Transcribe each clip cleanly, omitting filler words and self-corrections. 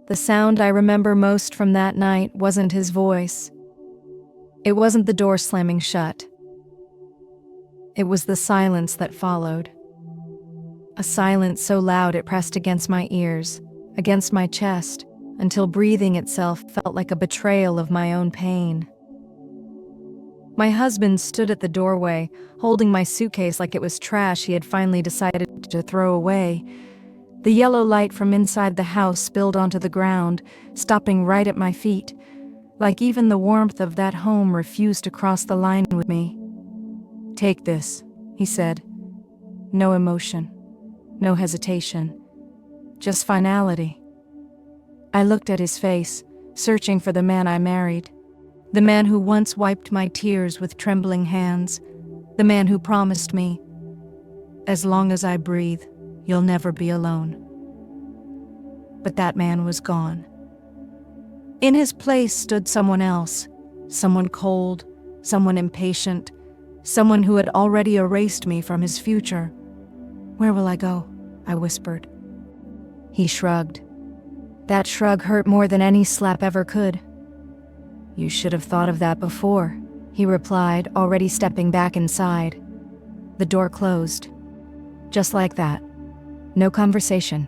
The sound I remember most from that night wasn't his voice. It wasn't the door slamming shut. It was the silence that followed. A silence so loud it pressed against my ears, against my chest, until breathing itself felt like a betrayal of my own pain. My husband stood at the doorway, holding my suitcase like it was trash he had finally decided to throw away. The yellow light from inside the house spilled onto the ground, stopping right at my feet, like even the warmth of that home refused to cross the line with me. "Take this," he said. No emotion, no hesitation, just finality. I looked at his face, searching for the man I married. The man who once wiped my tears with trembling hands. The man who promised me, "As long as I breathe, you'll never be alone." But that man was gone. In his place stood someone else, someone cold, someone impatient, someone who had already erased me from his future. "Where will I go?" I whispered. He shrugged. That shrug hurt more than any slap ever could. "You should have thought of that before," he replied, already stepping back inside. The door closed. Just like that. No conversation.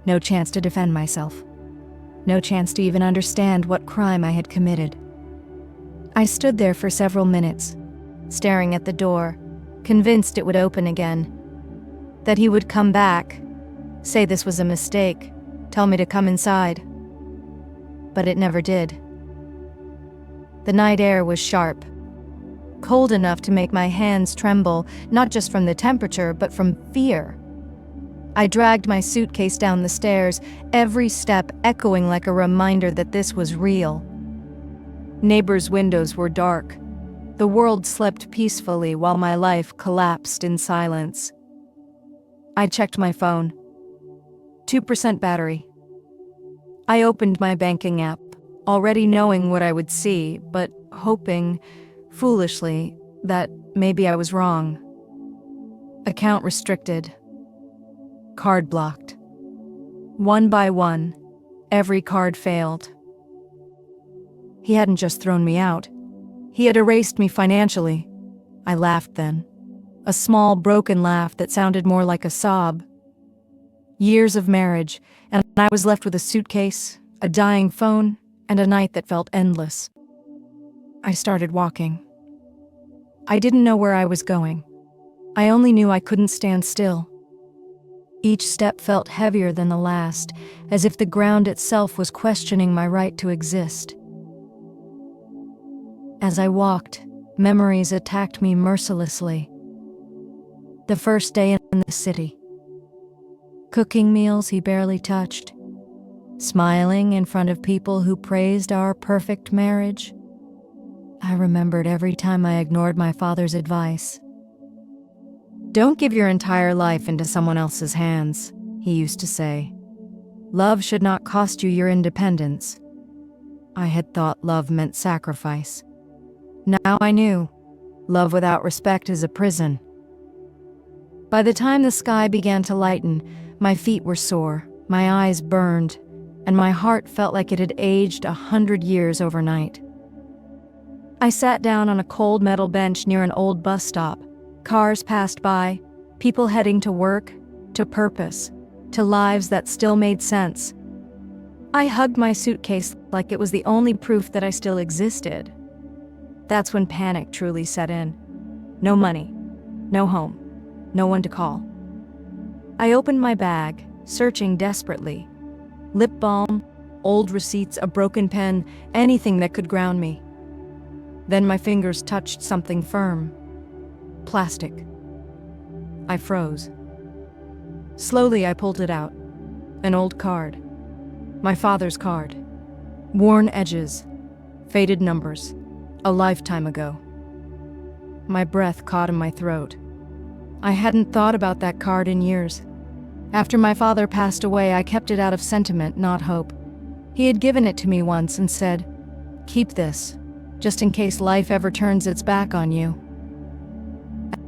No chance to defend myself. No chance to even understand what crime I had committed. I stood there for several minutes, staring at the door, convinced it would open again. That he would come back, say this was a mistake, tell me to come inside. But it never did. The night air was sharp, cold enough to make my hands tremble, not just from the temperature, but from fear. I dragged my suitcase down the stairs, every step echoing like a reminder that this was real. Neighbors' windows were dark. The world slept peacefully while my life collapsed in silence. I checked my phone. 2% battery. I opened my banking app, already knowing what I would see, but hoping, foolishly, that maybe I was wrong. Account restricted. Card blocked. One by one, every card failed. He hadn't just thrown me out. He had erased me financially. I laughed then. A small, broken laugh that sounded more like a sob. Years of marriage, and I was left with a suitcase, a dying phone, and a night that felt endless. I started walking. I didn't know where I was going. I only knew I couldn't stand still. Each step felt heavier than the last, as if the ground itself was questioning my right to exist. As I walked, memories attacked me mercilessly. The first day in the city. Cooking meals he barely touched. Smiling in front of people who praised our perfect marriage. I remembered every time I ignored my father's advice. "Don't give your entire life into someone else's hands," he used to say. "Love should not cost you your independence." I had thought love meant sacrifice. Now I knew. Love without respect is a prison. By the time the sky began to lighten, my feet were sore, my eyes burned, and my heart felt like it had aged 100 years overnight. I sat down on a cold metal bench near an old bus stop. Cars passed by, people heading to work, to purpose, to lives that still made sense. I hugged my suitcase like it was the only proof that I still existed. That's when panic truly set in. No money, no home, no one to call. I opened my bag, searching desperately. Lip balm, old receipts, a broken pen, anything that could ground me. Then my fingers touched something firm. Plastic. I froze. Slowly I pulled it out. An old card. My father's card. Worn edges. Faded numbers. A lifetime ago. My breath caught in my throat. I hadn't thought about that card in years. After my father passed away, I kept it out of sentiment, not hope. He had given it to me once and said, "Keep this, just in case life ever turns its back on you."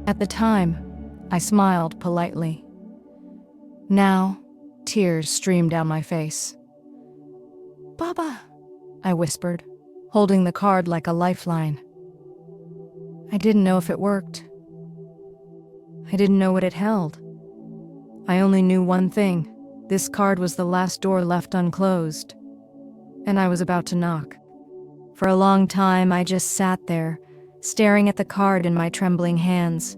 At the time, I smiled politely. Now, tears streamed down my face. "Baba," I whispered, holding the card like a lifeline. I didn't know if it worked. I didn't know what it held. I only knew one thing. This card was the last door left unclosed, and I was about to knock. For a long time, I just sat there, staring at the card in my trembling hands.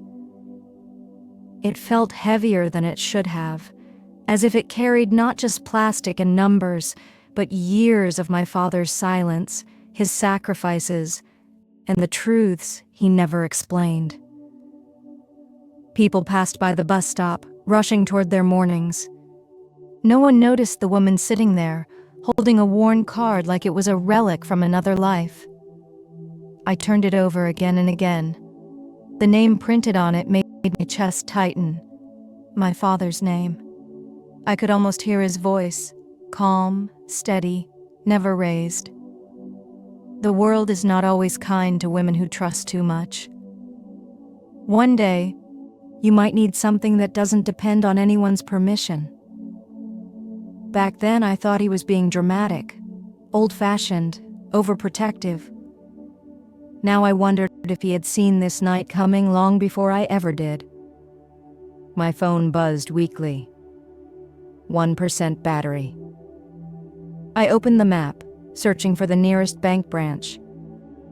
It felt heavier than it should have, as if it carried not just plastic and numbers, but years of my father's silence, his sacrifices, and the truths he never explained. People passed by the bus stop, rushing toward their mornings. No one noticed the woman sitting there, holding a worn card like it was a relic from another life. I turned it over again and again. The name printed on it made my chest tighten. My father's name. I could almost hear his voice, calm, steady, never raised. The world is not always kind to women who trust too much. One day, you might need something that doesn't depend on anyone's permission. Back then, I thought he was being dramatic, old-fashioned, overprotective. Now I wondered if he had seen this night coming long before I ever did. My phone buzzed weakly. 1% battery. I opened the map, searching for the nearest bank branch.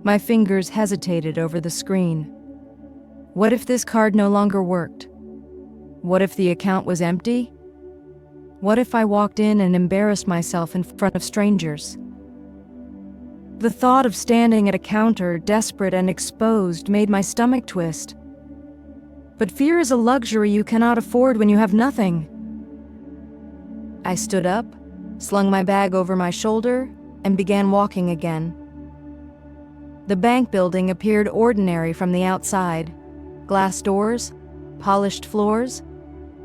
My fingers hesitated over the screen. What if this card no longer worked? What if the account was empty? What if I walked in and embarrassed myself in front of strangers? The thought of standing at a counter, desperate and exposed, made my stomach twist. But fear is a luxury you cannot afford when you have nothing. I stood up, slung my bag over my shoulder, and began walking again. The bank building appeared ordinary from the outside. Glass doors, polished floors,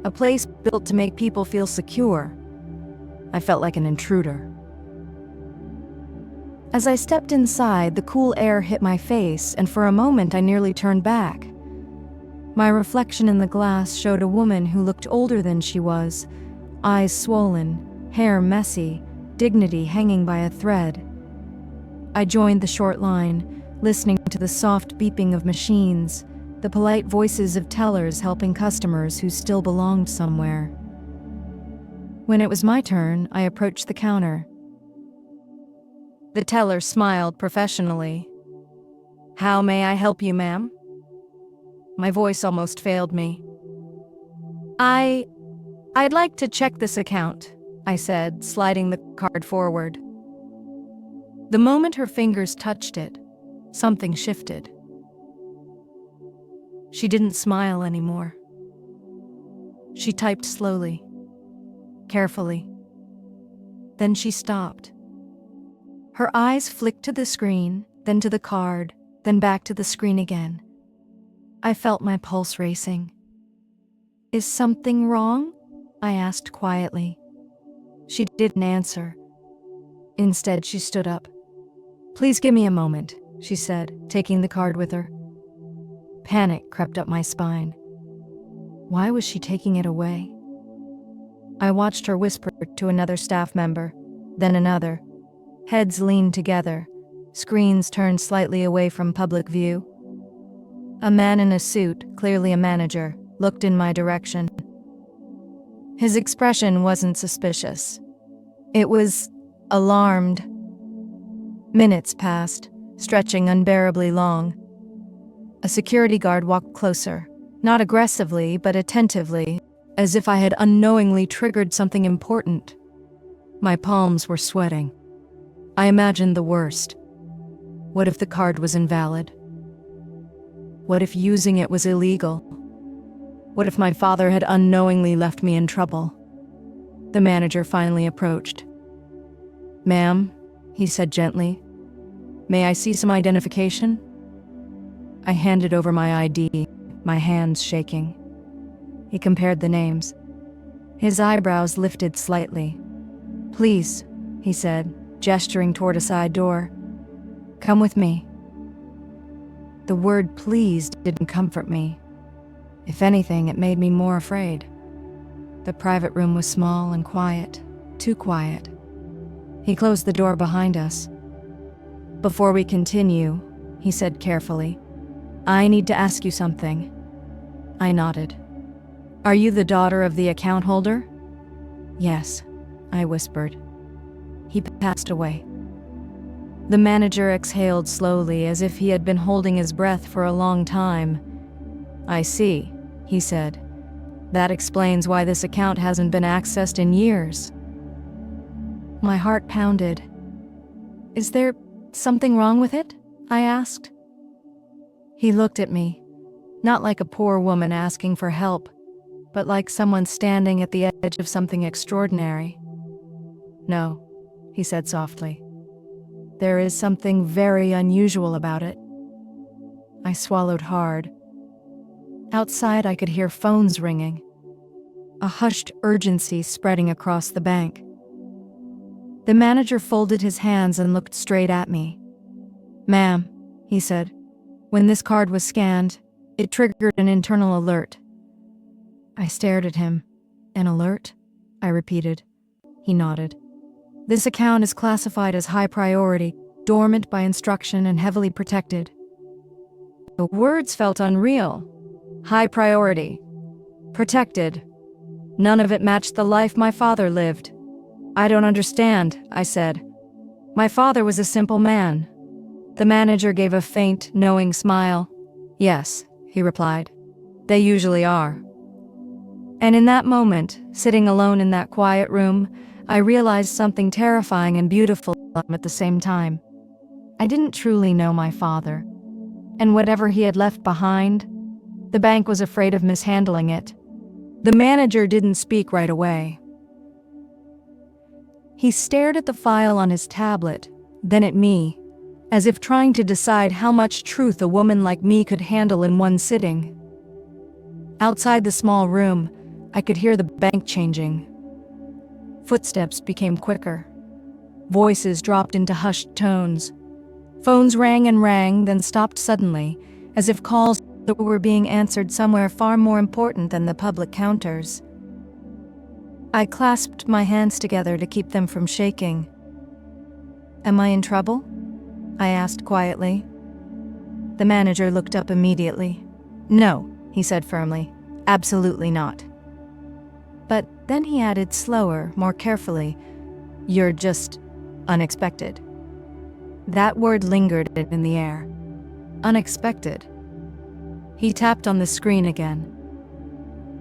a place built to make people feel secure. I felt like an intruder. As I stepped inside, the cool air hit my face, and for a moment I nearly turned back. My reflection in the glass showed a woman who looked older than she was, eyes swollen, hair messy, dignity hanging by a thread. I joined the short line, listening to the soft beeping of machines, the polite voices of tellers helping customers who still belonged somewhere. When it was my turn, I approached the counter. The teller smiled professionally. "How may I help you, ma'am?" My voice almost failed me. I'd like to check this account," I said, sliding the card forward. The moment her fingers touched it, something shifted. She didn't smile anymore. She typed slowly, carefully. Then she stopped. Her eyes flicked to the screen, then to the card, then back to the screen again. I felt my pulse racing. "Is something wrong?" I asked quietly. She didn't answer. Instead, she stood up. "Please give me a moment," she said, taking the card with her. Panic crept up my spine. Why was she taking it away? I watched her whisper to another staff member, then another. Heads leaned together, screens turned slightly away from public view. A man in a suit, clearly a manager, looked in my direction. His expression wasn't suspicious. It was alarmed. Minutes passed, stretching unbearably long. A security guard walked closer, not aggressively, but attentively, as if I had unknowingly triggered something important. My palms were sweating. I imagined the worst. What if the card was invalid? What if using it was illegal? What if my father had unknowingly left me in trouble? The manager finally approached. "Ma'am," he said gently, "may I see some identification?" I handed over my ID, my hands shaking. He compared the names. His eyebrows lifted slightly. "Please," he said, gesturing toward a side door. "Come with me." The word "please" didn't comfort me. If anything, it made me more afraid. The private room was small and quiet, too quiet. He closed the door behind us. "Before we continue," he said carefully, "I need to ask you something." I nodded. "Are you the daughter of the account holder?" "Yes," I whispered. "He passed away." The manager exhaled slowly, as if he had been holding his breath for a long time. "I see," he said. "That explains why this account hasn't been accessed in years." My heart pounded. "Is there something wrong with it?" I asked. He looked at me, not like a poor woman asking for help, but like someone standing at the edge of something extraordinary. "No," he said softly. "There is something very unusual about it." I swallowed hard. Outside, I could hear phones ringing, a hushed urgency spreading across the bank. The manager folded his hands and looked straight at me. "Ma'am," he said, "when this card was scanned, it triggered an internal alert." I stared at him. "An alert?" I repeated. He nodded. "This account is classified as high priority, dormant by instruction and heavily protected." The words felt unreal. High priority. Protected. None of it matched the life my father lived. "I don't understand," I said. "My father was a simple man." The manager gave a faint, knowing smile. "Yes," he replied. "They usually are." And in that moment, sitting alone in that quiet room, I realized something terrifying and beautiful at the same time. I didn't truly know my father. And whatever he had left behind, the bank was afraid of mishandling it. The manager didn't speak right away. He stared at the file on his tablet, then at me, as if trying to decide how much truth a woman like me could handle in one sitting. Outside the small room, I could hear the bank changing. Footsteps became quicker. Voices dropped into hushed tones. Phones rang and rang, then stopped suddenly, as if calls that were being answered somewhere far more important than the public counters. I clasped my hands together to keep them from shaking. "Am I in trouble?" I asked quietly. The manager looked up immediately. "No," he said firmly. "Absolutely not." But then he added slower, more carefully, "You're just unexpected." That word lingered in the air. Unexpected. He tapped on the screen again.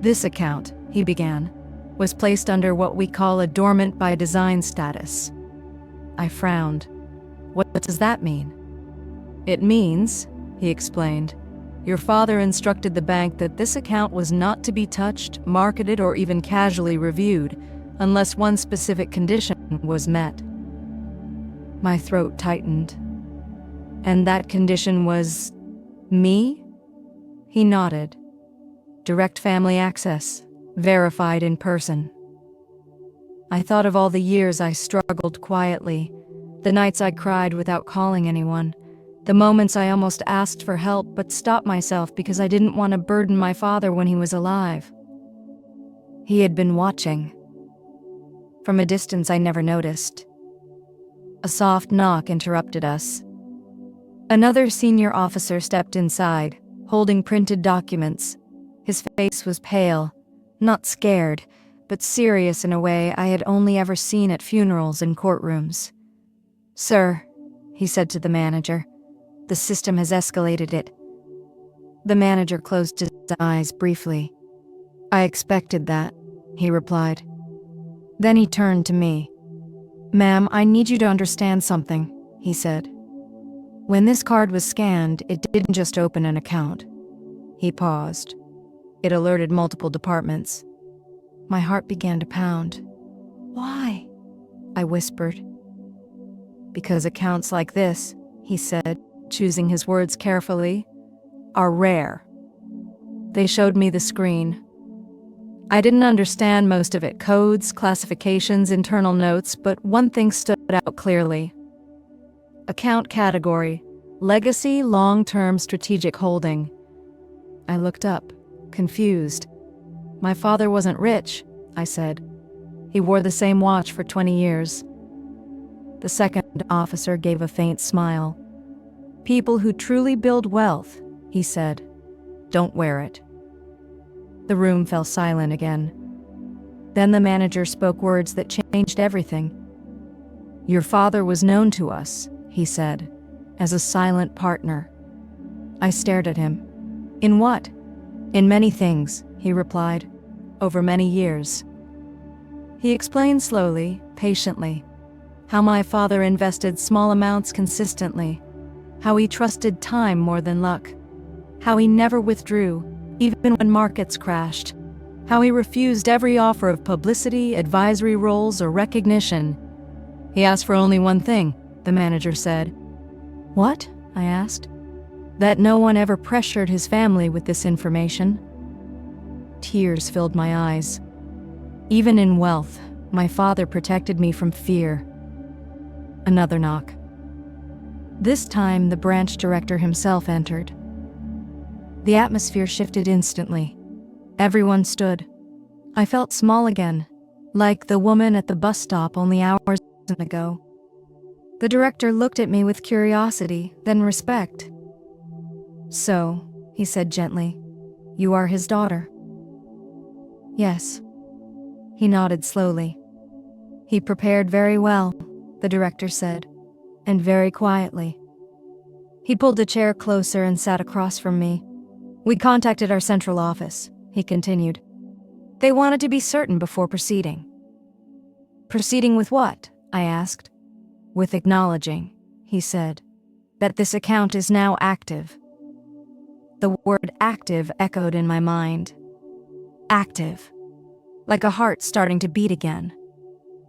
"This account," he began, "was placed under what we call a dormant by design status." I frowned. "What does that mean?" "It means," he explained, "your father instructed the bank that this account was not to be touched, marketed, or even casually reviewed unless one specific condition was met." My throat tightened. "And that condition was me?" He nodded. "Direct family access, verified in person." I thought of all the years I struggled quietly, the nights I cried without calling anyone, the moments I almost asked for help but stopped myself because I didn't want to burden my father when he was alive. He had been watching. From a distance I never noticed. A soft knock interrupted us. Another senior officer stepped inside, holding printed documents. His face was pale, not scared, but serious in a way I had only ever seen at funerals and courtrooms. "Sir," he said to the manager, "the system has escalated it." The manager closed his eyes briefly. "I expected that," he replied. Then he turned to me. "Ma'am, I need you to understand something," he said. "When this card was scanned, it didn't just open an account." He paused. "It alerted multiple departments." My heart began to pound. "Why?" I whispered. "Because accounts like this," he said, choosing his words carefully, "are rare." They showed me the screen. I didn't understand most of it, codes, classifications, internal notes, but one thing stood out clearly. Account category, legacy, long-term strategic holding. I looked up, confused. "My father wasn't rich," I said. "He wore the same watch for 20 years. The second officer gave a faint smile. "People who truly build wealth," he said, "don't wear it." The room fell silent again. Then the manager spoke words that changed everything. "Your father was known to us," he said, "as a silent partner." I stared at him. "In what?" "In many things," he replied, "over many years." He explained slowly, patiently, how my father invested small amounts consistently, how he trusted time more than luck, how he never withdrew, even when markets crashed, how he refused every offer of publicity, advisory roles, or recognition. "He asked for only one thing," the manager said. "What?" I asked. "That no one ever pressured his family with this information." Tears filled my eyes. Even in wealth, my father protected me from fear. Another knock. This time, the branch director himself entered. The atmosphere shifted instantly. Everyone stood. I felt small again, like the woman at the bus stop only hours ago. The director looked at me with curiosity, then respect. "So," he said gently, "you are his daughter?" "Yes." He nodded slowly. "He prepared very well," the director said, and very quietly. He pulled a chair closer and sat across from me. "We contacted our central office," he continued. "They wanted to be certain before proceeding." "Proceeding with what?" I asked. "With acknowledging," he said, "that this account is now active." The word active echoed in my mind. Active. Like a heart starting to beat again.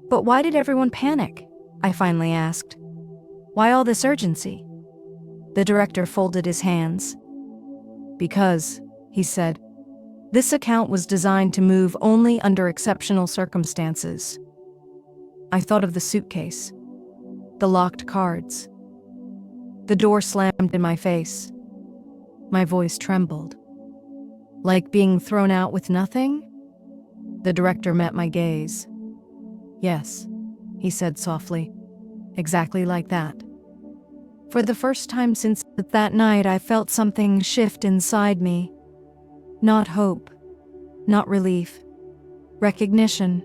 "But why did everyone panic?" I finally asked. "Why all this urgency?" The director folded his hands. "Because," he said, "this account was designed to move only under exceptional circumstances." I thought of the suitcase, the locked cards. The door slammed in my face. My voice trembled. "Like being thrown out with nothing?" The director met my gaze. "Yes," he said softly, "exactly like that." For the first time since that night, I felt something shift inside me. Not hope, not relief, recognition.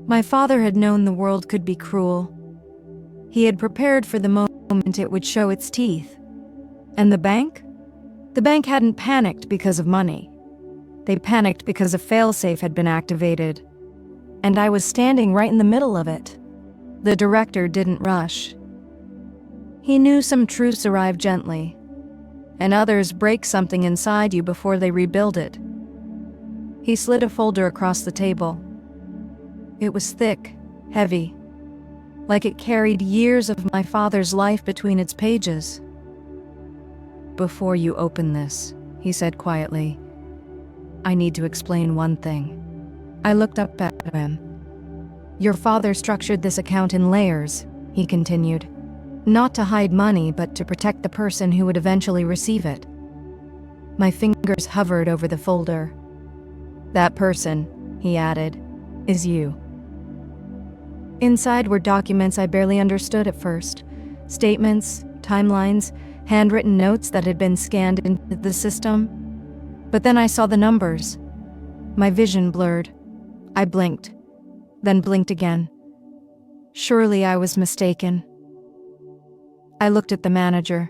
My father had known the world could be cruel. He had prepared for the moment it would show its teeth. And the bank? The bank hadn't panicked because of money. They panicked because a failsafe had been activated. And I was standing right in the middle of it. The director didn't rush. He knew some truths arrive gently, and others break something inside you before they rebuild it. He slid a folder across the table. It was thick, heavy, like it carried years of my father's life between its pages. "Before you open this," he said quietly, "I need to explain one thing." I looked up at him. "Your father structured this account in layers," he continued. "Not to hide money, but to protect the person who would eventually receive it." My fingers hovered over the folder. "That person," he added, "is you." Inside were documents I barely understood at first. Statements, timelines, handwritten notes that had been scanned into the system. But then I saw the numbers. My vision blurred. I blinked, then blinked again. Surely I was mistaken. I looked at the manager.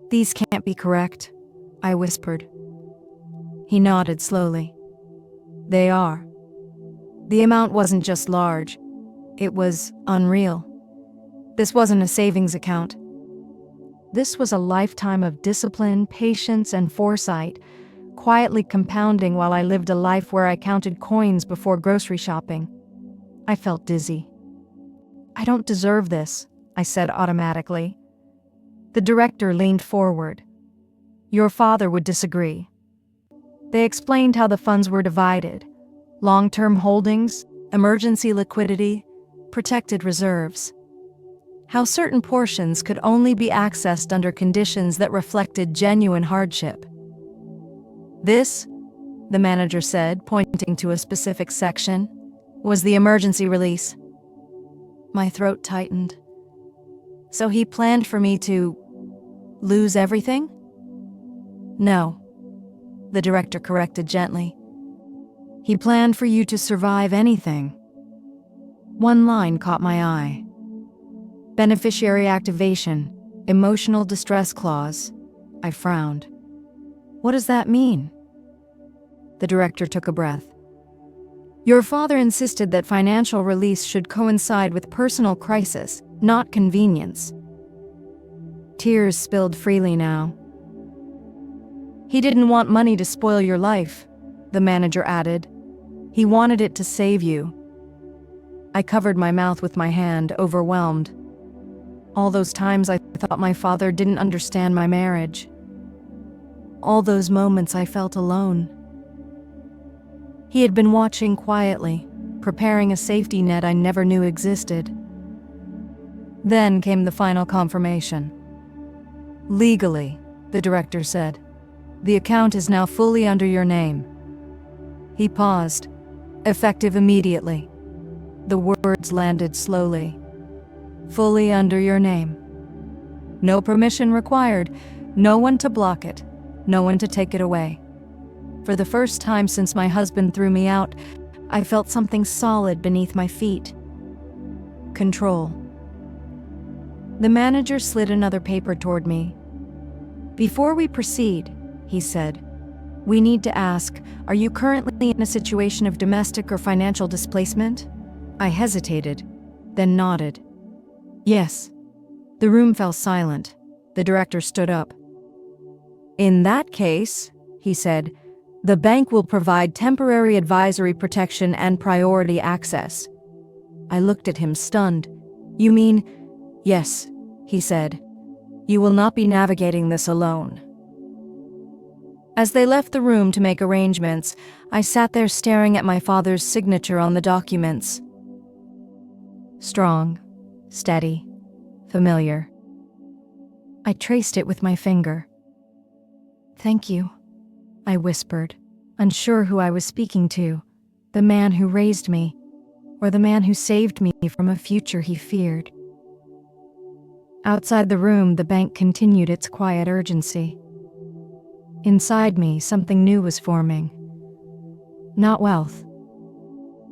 "These can't be correct," I whispered. He nodded slowly. "They are." The amount wasn't just large. It was unreal. This wasn't a savings account. This was a lifetime of discipline, patience, and foresight, quietly compounding while I lived a life where I counted coins before grocery shopping. I felt dizzy. "I don't deserve this," I said automatically. The director leaned forward. "Your father would disagree." They explained how the funds were divided: long-term holdings, emergency liquidity, protected reserves. How certain portions could only be accessed under conditions that reflected genuine hardship. "This," the manager said, pointing to a specific section, "was the emergency release." My throat tightened. So he planned for me to lose everything? No, the director corrected gently. He planned for you to survive anything. One line caught my eye. Beneficiary activation, emotional distress clause. I frowned. What does that mean? The director took a breath. Your father insisted that financial release should coincide with personal crisis, not convenience. Tears spilled freely now. He didn't want money to spoil your life, the manager added. He wanted it to save you. I covered my mouth with my hand, overwhelmed. All those times I thought my father didn't understand my marriage. All those moments I felt alone. He had been watching quietly, preparing a safety net I never knew existed. Then came the final confirmation. Legally, the director said, the account is now fully under your name. He paused, effective immediately. The words landed slowly. Fully under your name. No permission required, no one to block it, no one to take it away. For the first time since my husband threw me out, I felt something solid beneath my feet. Control. The manager slid another paper toward me. Before we proceed, he said, we need to ask, are you currently in a situation of domestic or financial displacement? I hesitated, then nodded. Yes. The room fell silent. The director stood up. In that case, he said, the bank will provide temporary advisory protection and priority access. I looked at him stunned. You mean? Yes, he said. You will not be navigating this alone. As they left the room to make arrangements, I sat there staring at my father's signature on the documents. Strong, steady, familiar. I traced it with my finger. Thank you, I whispered, unsure who I was speaking to, the man who raised me, or the man who saved me from a future he feared. Outside the room, the bank continued its quiet urgency. Inside me, something new was forming. Not wealth,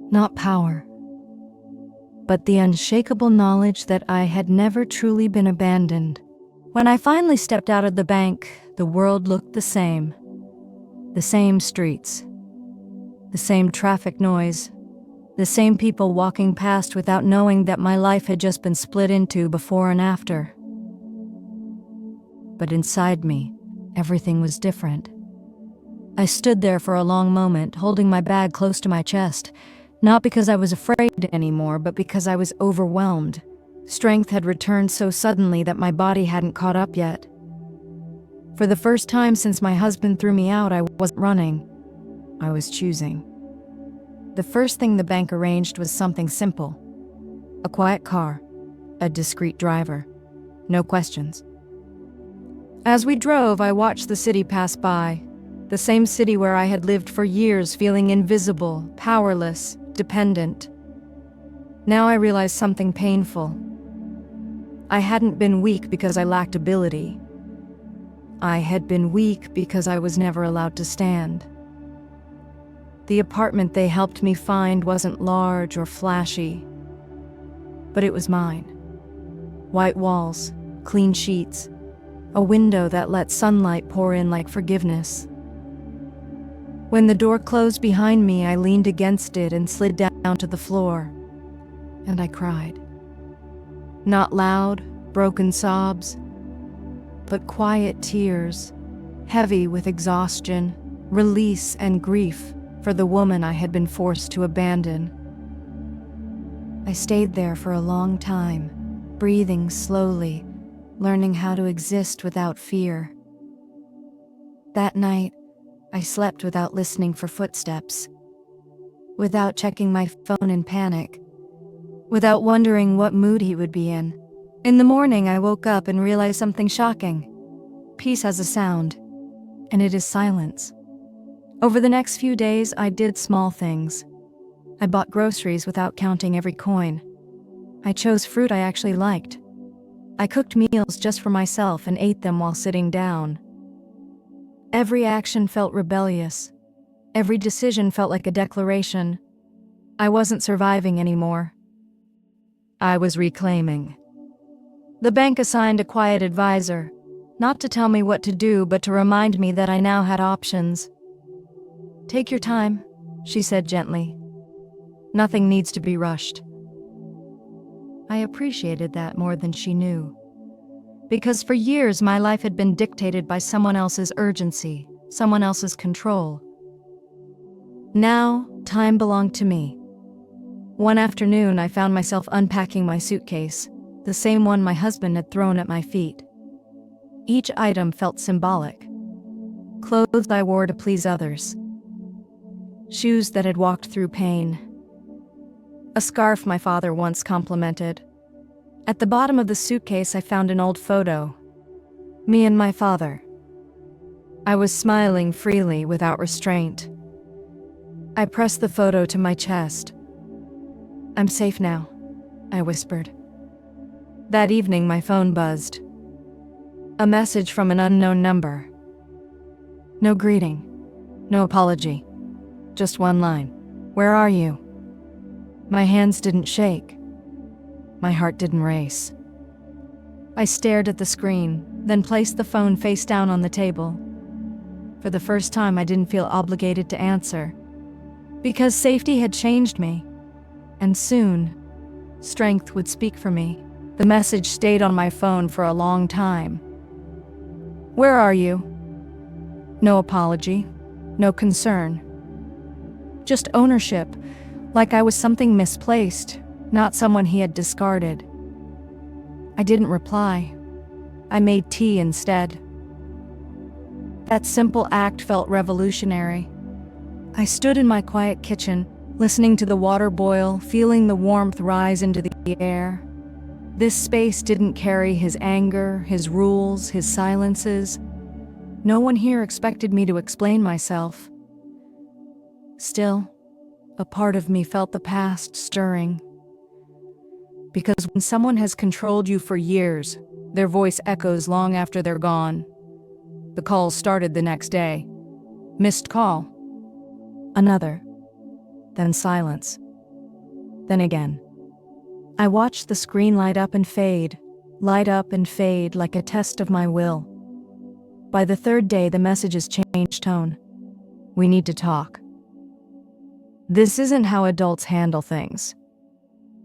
not power, but the unshakable knowledge that I had never truly been abandoned. When I finally stepped out of the bank, the world looked the same. The same streets, the same traffic noise, the same people walking past without knowing that my life had just been split into before and after. But inside me, everything was different. I stood there for a long moment, holding my bag close to my chest, not because I was afraid anymore, but because I was overwhelmed. Strength had returned so suddenly that my body hadn't caught up yet. For the first time since my husband threw me out, I wasn't running. I was choosing. The first thing the bank arranged was something simple. A quiet car, a discreet driver. No questions. As we drove, I watched the city pass by. The same city where I had lived for years, feeling invisible, powerless, dependent. Now I realized something painful. I hadn't been weak because I lacked ability. I had been weak because I was never allowed to stand. The apartment they helped me find wasn't large or flashy, but it was mine. White walls, clean sheets, a window that let sunlight pour in like forgiveness. When the door closed behind me, I leaned against it and slid down to the floor, and I cried. Not loud, broken sobs, but quiet tears, heavy with exhaustion, release, and grief for the woman I had been forced to abandon. I stayed there for a long time, breathing slowly, learning how to exist without fear. That night, I slept without listening for footsteps, without checking my phone in panic, without wondering what mood he would be in. In the morning, I woke up and realized something shocking. Peace has a sound, and it is silence. Over the next few days, I did small things. I bought groceries without counting every coin. I chose fruit I actually liked. I cooked meals just for myself and ate them while sitting down. Every action felt rebellious. Every decision felt like a declaration. I wasn't surviving anymore. I was reclaiming. The bank assigned a quiet advisor, not to tell me what to do, but to remind me that I now had options. "Take your time," she said gently. "Nothing needs to be rushed." I appreciated that more than she knew. Because for years my life had been dictated by someone else's urgency, someone else's control. Now, time belonged to me. One afternoon, I found myself unpacking my suitcase, the same one my husband had thrown at my feet. Each item felt symbolic. Clothes I wore to please others. Shoes that had walked through pain. A scarf my father once complimented. At the bottom of the suitcase, I found an old photo. Me and my father. I was smiling freely without restraint. I pressed the photo to my chest. "I'm safe now," I whispered. That evening, my phone buzzed. A message from an unknown number. No greeting, no apology, just one line. "Where are you?" My hands didn't shake. My heart didn't race. I stared at the screen, then placed the phone face down on the table. For the first time, I didn't feel obligated to answer. Because safety had changed me. And soon, strength would speak for me. The message stayed on my phone for a long time. "Where are you?" No apology, no concern. Just ownership, like I was something misplaced, not someone he had discarded. I didn't reply. I made tea instead. That simple act felt revolutionary. I stood in my quiet kitchen, listening to the water boil, feeling the warmth rise into the air. This space didn't carry his anger, his rules, his silences. No one here expected me to explain myself. Still, a part of me felt the past stirring. Because when someone has controlled you for years, their voice echoes long after they're gone. The calls started the next day. Missed call. Another. Then silence. Then again. I watched the screen light up and fade like a test of my will. By the third day, the messages changed tone. "We need to talk. This isn't how adults handle things.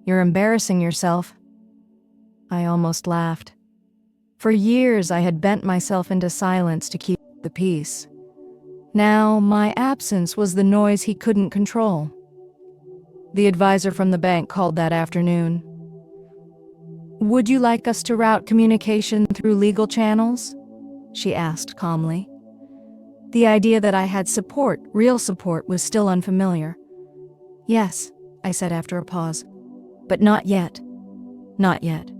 You're embarrassing yourself." I almost laughed. For years, I had bent myself into silence to keep the peace. Now, my absence was the noise he couldn't control. The advisor from the bank called that afternoon. "Would you like us to route communication through legal channels?" she asked calmly. The idea that I had support, real support, was still unfamiliar. "Yes," I said after a pause. "But not yet. Not yet."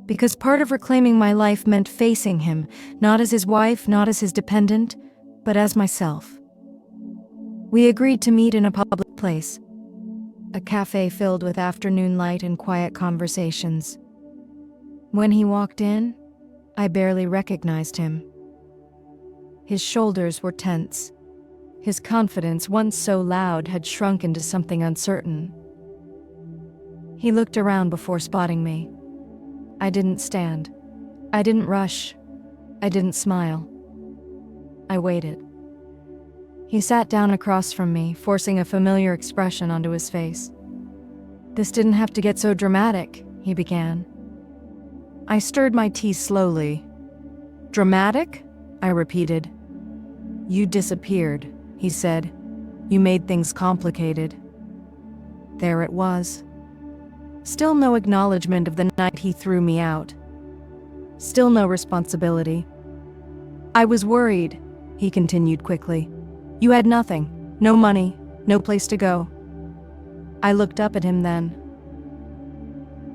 Because part of reclaiming my life meant facing him, not as his wife, not as his dependent, but as myself. We agreed to meet in a public place. A cafe filled with afternoon light and quiet conversations. When he walked in, I barely recognized him. His shoulders were tense. His confidence, once so loud, had shrunk into something uncertain. He looked around before spotting me. I didn't stand. I didn't rush. I didn't smile. I waited. He sat down across from me, forcing a familiar expression onto his face. "This didn't have to get so dramatic," he began. I stirred my tea slowly. "Dramatic?" I repeated. "You disappeared," he said. "You made things complicated." There it was. Still no acknowledgement of the night he threw me out. Still no responsibility. "I was worried," he continued quickly. "You had nothing, no money, no place to go." I looked up at him then.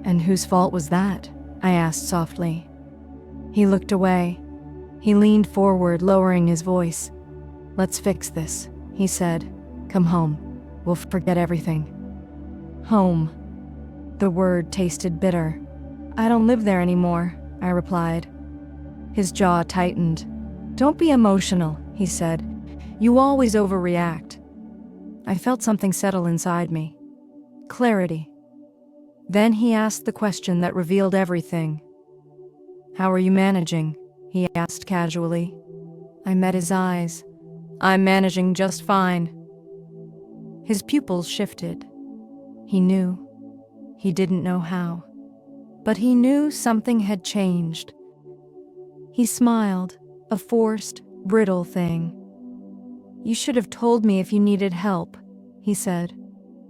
"And whose fault was that?" I asked softly. He looked away. He leaned forward, lowering his voice. "Let's fix this," he said. "Come home. We'll forget everything." Home. The word tasted bitter. "I don't live there anymore," I replied. His jaw tightened. "Don't be emotional," he said. "You always overreact." I felt something settle inside me. Clarity. Then he asked the question that revealed everything. "How are you managing?" he asked casually. I met his eyes. "I'm managing just fine." His pupils shifted. He knew. He didn't know how. But he knew something had changed. He smiled, a forced, brittle thing. "You should have told me if you needed help," he said.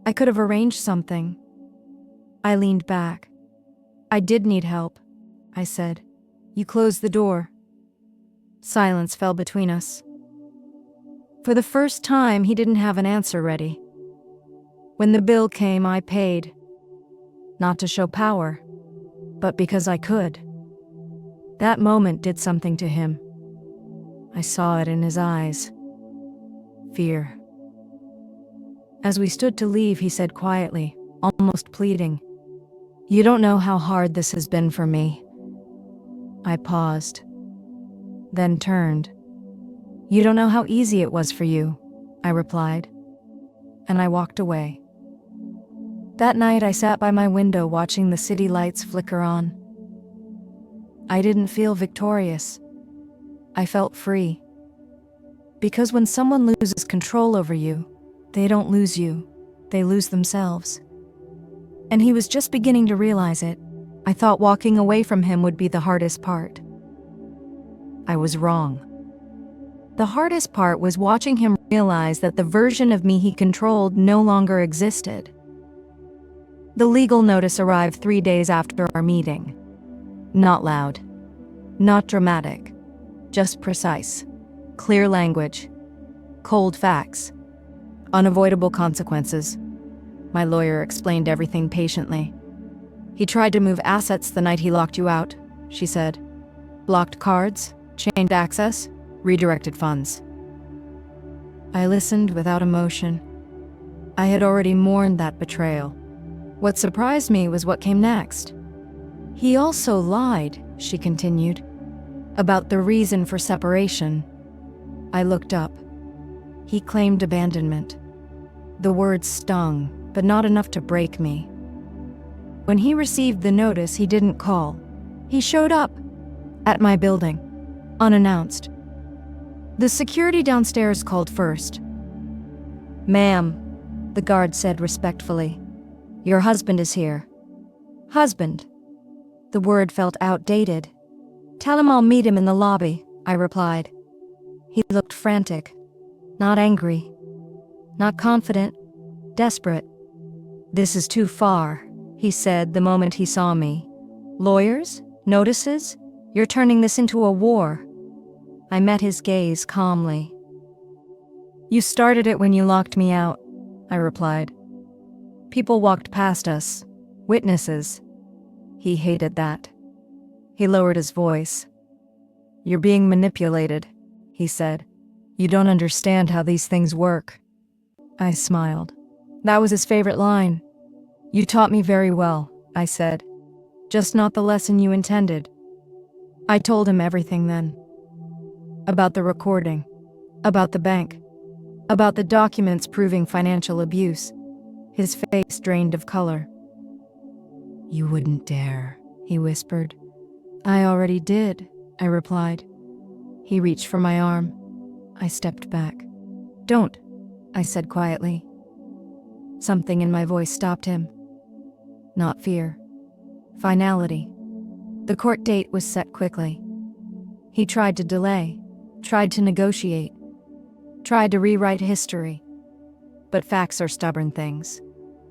"I could have arranged something." I leaned back. "I did need help," I said. "You closed the door." Silence fell between us. For the first time, he didn't have an answer ready. When the bill came, I paid. Not to show power, but because I could. That moment did something to him. I saw it in his eyes. Fear. As we stood to leave, he said quietly, almost pleading, "You don't know how hard this has been for me." I paused, then turned. "You don't know how easy it was for you," I replied, and I walked away. That night I sat by my window watching the city lights flicker on. I didn't feel victorious. I felt free. Because when someone loses control over you, they don't lose you, they lose themselves. And he was just beginning to realize it. I thought walking away from him would be the hardest part. I was wrong. The hardest part was watching him realize that the version of me he controlled no longer existed. The legal notice arrived 3 days after our meeting. Not loud, not dramatic, just precise, clear language, cold facts, unavoidable consequences. My lawyer explained everything patiently. "He tried to move assets the night he locked you out," she said. "Blocked cards, chained access, redirected funds." I listened without emotion. I had already mourned that betrayal. What surprised me was what came next. "He also lied," she continued, "about the reason for separation." I looked up. He claimed abandonment. The words stung, but not enough to break me. When he received the notice, he didn't call. He showed up at my building, unannounced. The security downstairs called first. "Ma'am," the guard said respectfully, "your husband is here." Husband. The word felt outdated. "Tell him I'll meet him in the lobby," I replied. He looked frantic, not angry, not confident, desperate. "This is too far," he said the moment he saw me. "Lawyers? Notices? You're turning this into a war." I met his gaze calmly. "You started it when you locked me out," I replied. "People walked past us, witnesses." He hated that. He lowered his voice. "You're being manipulated," he said. "You don't understand how these things work." I smiled. That was his favorite line. "You taught me very well," I said. "Just not the lesson you intended." I told him everything then. About the recording, about the bank, about the documents proving financial abuse. His face drained of color. "You wouldn't dare," he whispered. "I already did," I replied. He reached for my arm. I stepped back. "Don't," I said quietly. Something in my voice stopped him. Not fear. Finality. The court date was set quickly. He tried to delay, tried to negotiate, tried to rewrite history. But facts are stubborn things.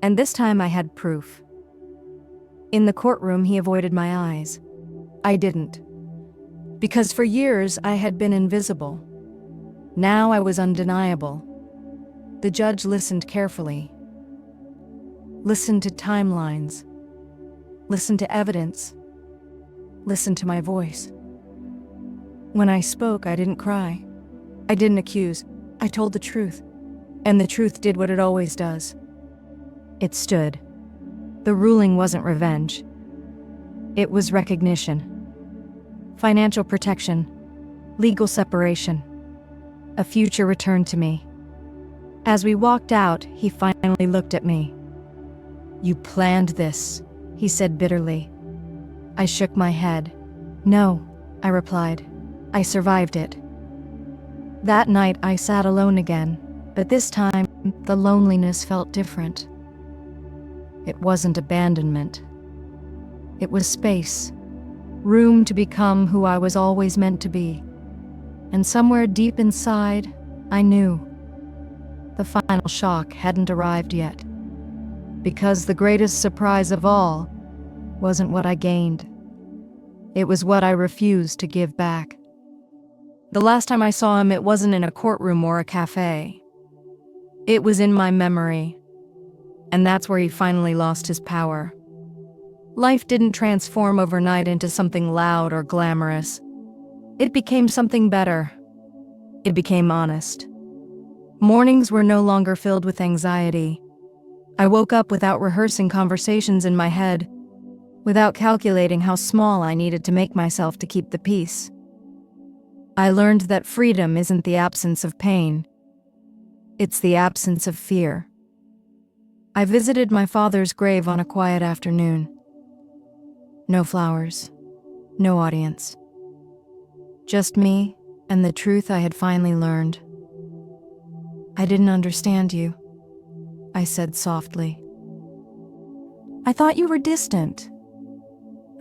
And this time I had proof. In the courtroom, he avoided my eyes. I didn't. Because for years I had been invisible. Now I was undeniable. The judge listened carefully. Listened to timelines. Listened to evidence. Listened to my voice. When I spoke, I didn't cry. I didn't accuse. I told the truth. And the truth did what it always does. It stood. The ruling wasn't revenge. It was recognition. Financial protection. Legal separation. A future returned to me. As we walked out, he finally looked at me. "You planned this," he said bitterly. I shook my head. "No," I replied. "I survived it." That night I sat alone again, but this time the loneliness felt different. It wasn't abandonment. It was space. Room to become who I was always meant to be. And somewhere deep inside, I knew. The final shock hadn't arrived yet. Because the greatest surprise of all wasn't what I gained. It was what I refused to give back. The last time I saw him, it wasn't in a courtroom or a cafe. It was in my memory. And that's where he finally lost his power. Life didn't transform overnight into something loud or glamorous. It became something better. It became honest. Mornings were no longer filled with anxiety. I woke up without rehearsing conversations in my head, without calculating how small I needed to make myself to keep the peace. I learned that freedom isn't the absence of pain. It's the absence of fear. I visited my father's grave on a quiet afternoon. No flowers, no audience. Just me and the truth I had finally learned. "I didn't understand you," I said softly. "I thought you were distant."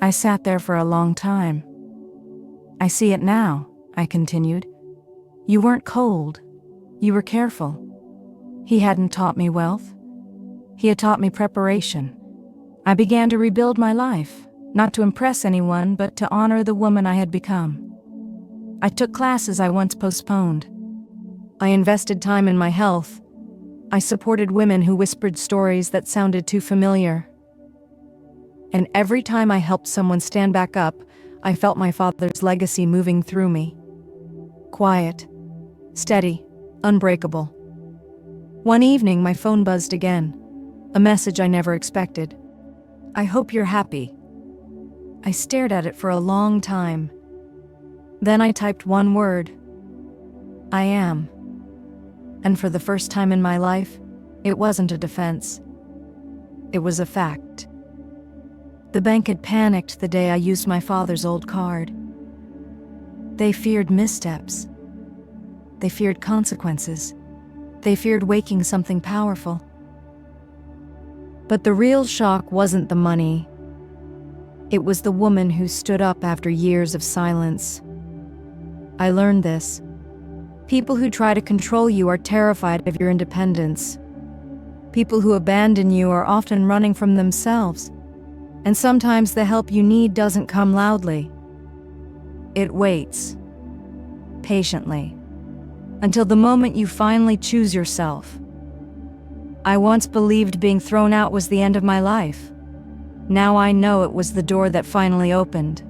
I sat there for a long time. "I see it now," I continued. "You weren't cold. You were careful. He hadn't taught me wealth. He had taught me preparation. I began to rebuild my life, not to impress anyone, but to honor the woman I had become. I took classes I once postponed. I invested time in my health. I supported women who whispered stories that sounded too familiar. And every time I helped someone stand back up, I felt my father's legacy moving through me. Quiet, steady, unbreakable. One evening, my phone buzzed again. A message I never expected. "I hope you're happy." I stared at it for a long time. Then I typed one word. "I am." And for the first time in my life, it wasn't a defense. It was a fact. The bank had panicked the day I used my father's old card. They feared missteps. They feared consequences. They feared waking something powerful. But the real shock wasn't the money. It was the woman who stood up after years of silence. I learned this. People who try to control you are terrified of your independence. People who abandon you are often running from themselves. And sometimes the help you need doesn't come loudly. It waits, patiently, until the moment you finally choose yourself. I once believed being thrown out was the end of my life. Now I know it was the door that finally opened.